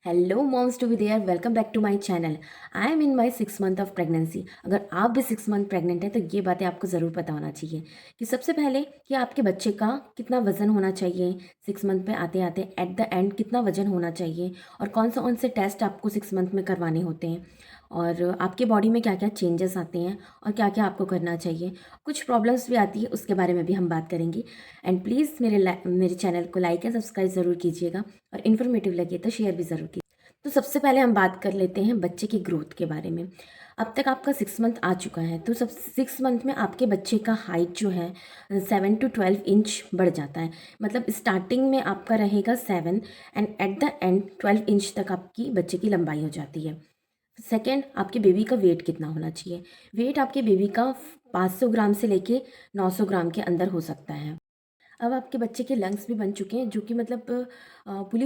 Hello moms to be there, welcome back to my channel. I am in my 6 month of pregnancy. अगर आप भी 6 month pregnant हैं तो ये बातें आपको ज़रूर पता होना चाहिए कि सबसे पहले कि आपके बच्चे का कितना वज़न होना चाहिए, 6 मंथ पे आते आते एट द एंड कितना वज़न होना चाहिए, और कौन से टेस्ट आपको 6 मंथ में करवाने होते हैं, और आपके बॉडी में क्या क्या चेंजेस आते हैं और क्या क्या आपको करना चाहिए। कुछ प्रॉब्लम्स भी आती है, उसके बारे में भी हम बात करेंगे। एंड प्लीज़ मेरे चैनल को लाइक एंड सब्सक्राइब ज़रूर कीजिएगा, और इन्फॉर्मेटिव लगे तो शेयर भी ज़रूर कीजिए। तो सबसे पहले हम बात कर लेते हैं बच्चे की ग्रोथ के बारे में। अब तक आपका 6 मंथ आ चुका है, तो सब 6 मंथ में आपके बच्चे का हाइट जो है 7 to 12 इंच बढ़ जाता है। मतलब स्टार्टिंग में आपका रहेगा 7 and at the end 12 inch तक आपकी बच्चे की लंबाई हो जाती है। सेकेंड, आपके बेबी का वेट कितना होना चाहिए। वेट आपके बेबी का 500 ग्राम से लेके 900 ग्राम के अंदर हो सकता है। अब आपके बच्चे के लंग्स भी बन चुके हैं, जो कि मतलब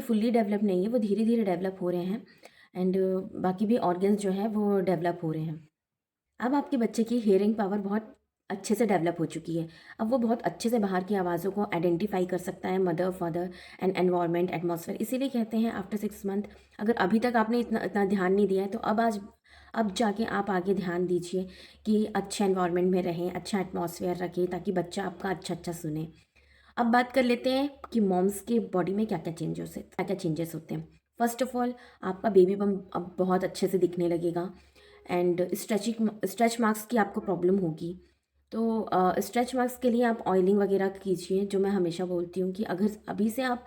फुल्ली डेवलप नहीं है, वो धीरे धीरे डेवलप हो रहे हैं। एंड बाकी भी ऑर्गन्स जो है वो डेवलप हो रहे हैं। अब आपके बच्चे की हियरिंग पावर बहुत अच्छे से डेवलप हो चुकी है। अब वो बहुत अच्छे से बाहर की आवाज़ों को आइडेंटिफाई कर सकता है, mother father and environment atmosphere. इसीलिए कहते हैं आफ्टर 6 मंथ, अगर अभी तक आपने इतना इतना ध्यान नहीं दिया है तो अब जाके आप आगे ध्यान दीजिए कि अच्छे एनवायरनमेंट में रहें, अच्छा एटमॉस्फेयर रखें, ताकि बच्चा आपका अच्छा अच्छा सुने। अब बात कर लेते हैं कि मॉम्स के बॉडी में क्या क्या चेंजेस होते हैं। फर्स्ट ऑफ ऑल, आपका बेबी बम अब बहुत अच्छे से दिखने लगेगा। एंड स्ट्रेच मार्क्स की आपको प्रॉब्लम होगी। तो स्ट्रेच मार्क्स के लिए आप ऑयलिंग वगैरह कीजिए, जो मैं हमेशा बोलती हूँ कि अगर अभी से आप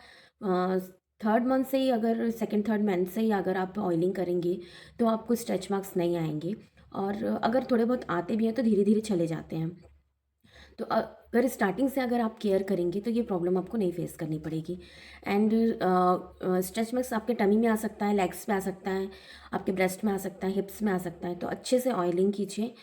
3rd मंथ से ही, अगर सेकेंड थर्ड मंथ से ही अगर आप ऑयलिंग करेंगे तो आपको स्ट्रेच मार्क्स नहीं आएंगे। और अगर थोड़े बहुत आते भी हैं तो धीरे धीरे चले जाते हैं। तो अगर स्टार्टिंग से अगर आप केयर करेंगे तो ये प्रॉब्लम आपको नहीं फेस करनी पड़ेगी। एंड स्ट्रेच मार्क्स आपके टमी में आ सकता है, लेग्स पे आ सकता है, आपके ब्रेस्ट में आ सकता है, हिप्स में आ सकता है। तो अच्छे से ऑयलिंग कीजिए।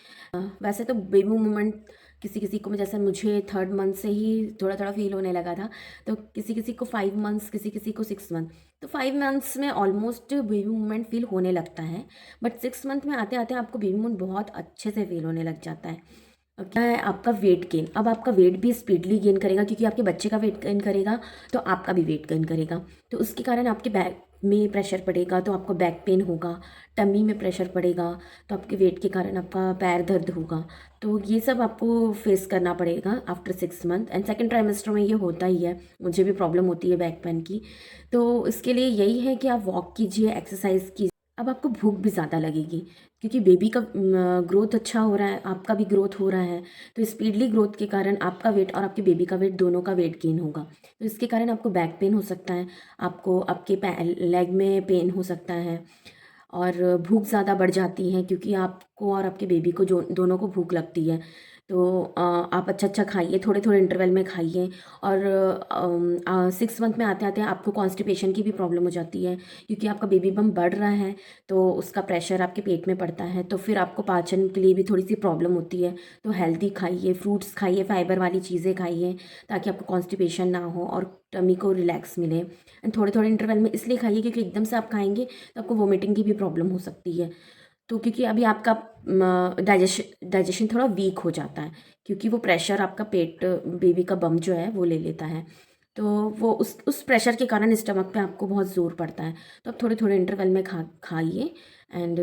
वैसे तो बेबी मूवमेंट किसी किसी को, जैसे मुझे 3rd मंथ से ही थोड़ा थोड़ा फील होने लगा था, तो किसी किसी को 5 मंथ्स, किसी किसी को 6 मंथ। तो 5 मंथ्स में ऑलमोस्ट बेबी मूवमेंट फील होने लगता है, बट 6 मंथ में आते आते आपको बेबी मूवमेंट बहुत अच्छे से फील होने लग जाता है। क्या है आपका वेट गेन। अब आपका वेट भी स्पीडली गेन करेगा, क्योंकि आपके बच्चे का वेट गेन करेगा तो आपका भी वेट गेन करेगा। तो उसके कारण आपके बैक में प्रेशर पड़ेगा तो आपको बैक पेन होगा, टमी में प्रेशर पड़ेगा तो आपके वेट के कारण आपका पैर दर्द होगा। तो ये सब आपको फेस करना पड़ेगा after 6 month. And second trimester में ये होता ही है, मुझे भी प्रॉब्लम होती है बैक पेन की। तो इसके लिए यही है कि आप वॉक कीजिए, एक्सरसाइज कीजिए। अब आपको भूख भी ज़्यादा लगेगी, क्योंकि बेबी का ग्रोथ अच्छा हो रहा है, आपका भी ग्रोथ हो रहा है। तो स्पीडली ग्रोथ के कारण आपका वेट और आपके बेबी का वेट, दोनों का वेट गेन होगा। तो इसके कारण आपको बैक पेन हो सकता है, आपको आपके लेग में पेन हो सकता है, और भूख ज़्यादा बढ़ जाती है, क्योंकि आपको और आपके बेबी को जो दोनों को भूख लगती है। तो आप अच्छा अच्छा खाइए, थोड़े थोड़े इंटरवल में खाइए। और 6 मंथ में आते आते आपको कॉन्स्टिपेशन की भी प्रॉब्लम हो जाती है, क्योंकि आपका बेबी बम बढ़ रहा है तो उसका प्रेशर आपके पेट में पड़ता है, तो फिर आपको पाचन के लिए भी थोड़ी सी प्रॉब्लम होती है। तो हेल्दी खाइए, फ्रूट्स खाइए, फाइबर वाली चीज़ें खाइए, ताकि आपको कॉन्स्टिपेशन ना हो और टमी को रिलैक्स मिले। एंड थोड़े थोड़े इंटरवल में इसलिए खाइए, क्योंकि एकदम से आप खाएंगे तो आपको वोमिटिंग की भी प्रॉब्लम हो सकती है। तो क्योंकि अभी आपका डाइजेशन थोड़ा वीक हो जाता है, क्योंकि वो प्रेशर आपका पेट, बेबी का बम जो है वो ले लेता है। तो वो उस प्रेशर के कारण स्टमक पे आपको बहुत ज़ोर पड़ता है। तो आप थोड़े थोड़े इंटरवल में खाइए। एंड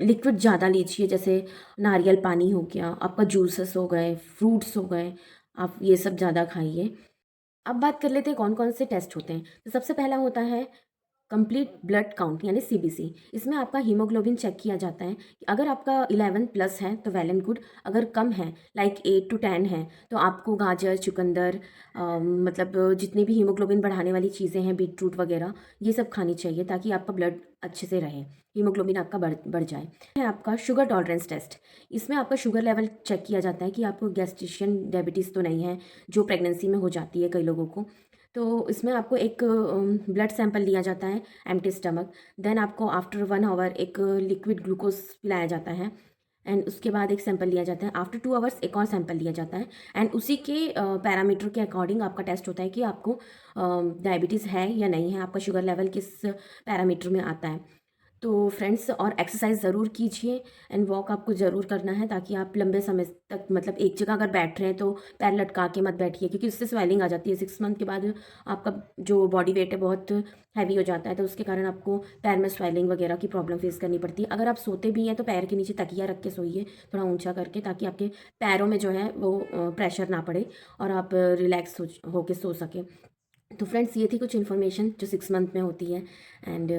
लिक्विड ज़्यादा लीजिए, जैसे नारियल पानी हो गया, आपका जूसेस हो गए, फ्रूट्स हो गए, आप ये सब ज़्यादा खाइए। अब बात कर लेते हैं कौन कौन से टेस्ट होते हैं। तो सबसे पहला होता है कंप्लीट ब्लड काउंट, यानी सीबीसी। इसमें आपका हीमोग्लोबिन चेक किया जाता है कि अगर आपका 11+ है तो वेल एंड गुड, अगर कम है लाइक 8 to 10 है तो आपको गाजर, चुकंदर, मतलब जितनी भी हीमोग्लोबिन बढ़ाने वाली चीज़ें हैं, बीट रूट वगैरह, ये सब खानी चाहिए, ताकि आपका ब्लड अच्छे से रहे, हीमोग्लोबिन आपका बढ़ बढ़ जाए। है आपका शुगर टॉलरेंस टेस्ट। इसमें आपका शुगर लेवल चेक किया जाता है कि आपको गैस्ट्रिशियन डायबिटीज़ तो नहीं है, जो प्रेगनेंसी में हो जाती है कई लोगों को। तो इसमें आपको एक ब्लड सैंपल लिया जाता है एम्प्टी स्टमक। देन आपको आफ्टर 1 आवर एक लिक्विड ग्लूकोज पिलाया जाता है। एंड उसके बाद एक सैंपल लिया जाता है, आफ्टर 2 आवर्स एक और सैंपल लिया जाता है। एंड उसी के पैरामीटर के अकॉर्डिंग आपका टेस्ट होता है कि आपको डायबिटीज़ है या नहीं है, आपका शुगर लेवल किस पैरामीटर में आता है। तो फ्रेंड्स और एक्सरसाइज ज़रूर कीजिए एंड वॉक आपको ज़रूर करना है, ताकि आप लंबे समय तक मतलब एक जगह अगर बैठ रहे हैं तो पैर लटका के मत बैठिए, क्योंकि उससे स्वेलिंग आ जाती है। 6 मंथ के बाद आपका जो बॉडी वेट है बहुत हैवी हो जाता है, तो उसके कारण आपको पैर में स्वेलिंग वगैरह की प्रॉब्लम फेस करनी पड़ती है। अगर आप सोते भी हैं तो पैर के नीचे तकिया रख के सोइए, थोड़ा ऊंचा करके, ताकि आपके पैरों में जो है वो प्रेशर ना पड़े और आप रिलैक्स होके सो सकें। तो फ्रेंड्स, ये थी कुछ इन्फॉर्मेशन जो 6 मंथ में होती है। एंड